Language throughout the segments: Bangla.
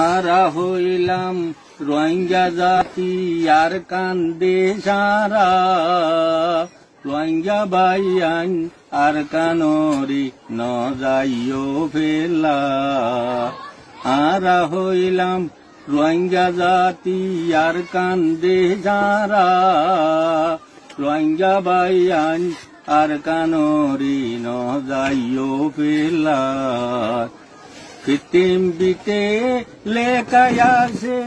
আরা হইলাম রোহিঙ্গা জাতি আর কান্দে সারা রোহিঙ্গা বাইয়ান আর কানরি ন যাইও ফেলা আরা হইলাম রোহিঙ্গা জাতি আর কান্দে সারা রোহিঙ্গা বাইয়ান আর কানরি ন যাইও ফেলা কৃত্রিম বিতে লেখায়াছে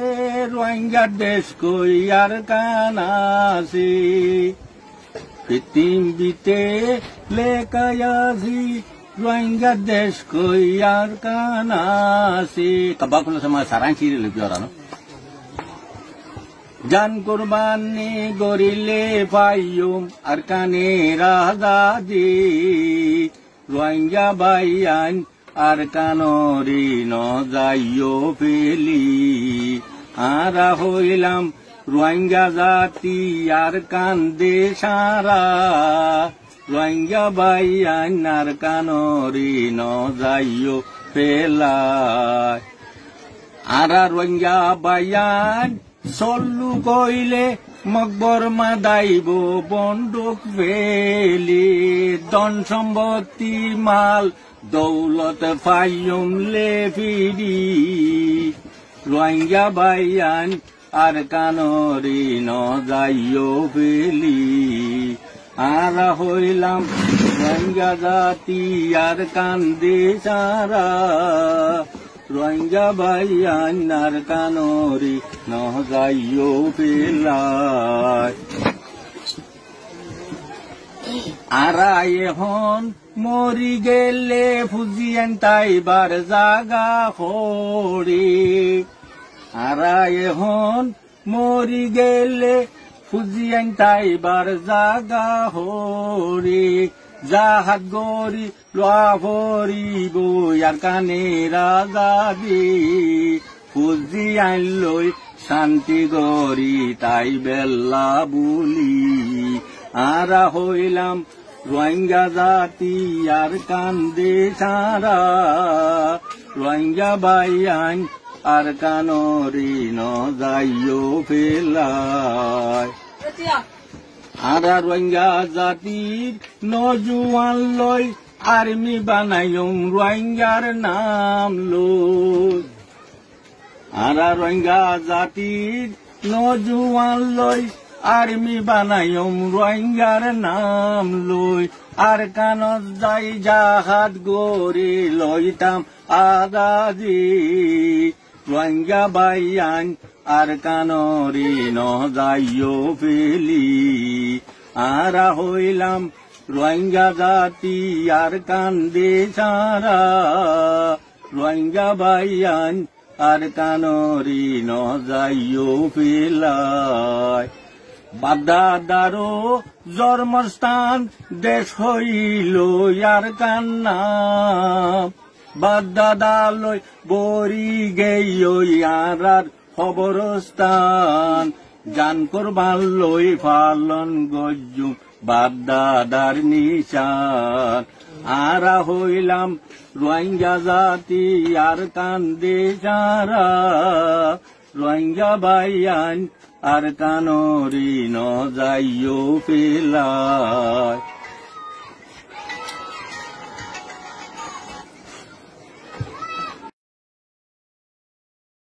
রোহিঙ্গা দেশ কই আর কানাছে কৃত্রিম বিতে লেখায়াছি রোহিঙ্গা দেশ কই আর কানাছে kabakul sama sarang siri lebih orang জান কুরবানি গরিলে পাইয়ুম আর কানে রাজা দি রোহিঙ্গা বাইয়ান আর কানরি ন যাইও ফেলি আরা হইলাম রোহিঙ্গা জাতি আর কান্দে সারা রোহিঙ্গা বাইয়ান আর কানরি ন যাইও ফেলা আরা রোহিঙ্গা বাইয়ান চল্লু কইলে মকবর মাদাইব বন্দুক ফেলি ধন সম্পত্তি মাল দৌলত ফাইয়ুম লেফিরি রোহিঙ্গা বাইয়ান আর কানরি ন যাইও ফেলি আরা হইলাম রোহিঙ্গা জাতি আর কান্দে সারা রোহিঙ্গা বাইয়ান আর কানরি ন যাইও ফেলা আরা এখন মরি গেলে ফুজিয়ান তাইবার জাগা হরি আরা এখন মরি গেলে ফুজিয়ান তাইবার জাগা হরি জাহাজ গরি লোয়া ভরিব আর কানে রাজা দি ফুজিয়ান লই শান্তি গরি তাই বেল্লা বুলি আরা হইলাম রোহিঙ্গা জাতি আর কান্দে সারা রোহিঙ্গা বাইয়ান আর কানরি ন যাইও ফেলায় আরা রোহিঙ্গা জাতির নজুয়ান লই আর্মি বানাইম রোহিঙ্গার নাম লই আরা রোহিঙ্গা জাতির নজুয়ান লই আর্মি বানাইম রোহিঙ্গার নাম লই আর কানত যাই জাহাজ গড়ি লইতাম আদাজি রোহিঙ্গা বাইয়ান আর কানরি ন যাইও ফেলি আরা হইলাম রোহিঙ্গা জাতি আর কান্দে সারা রোহিঙ্গা বাইয়ান আর কানরি ন যাইও ফেলায় বাপদাদারও জন্মস্থান দেশ হইল আর কান্না বাপদাদা লই বরি গেইও আর খবরস্থান জান করবার লই ফালন গজ্জু বাপদাদার নিশান আরা হইলাম রোহিঙ্গা জাতি আর কান্দে সারা রোহিঙ্গা বাইয়ান আর কানরি ন যাইও ফেলায়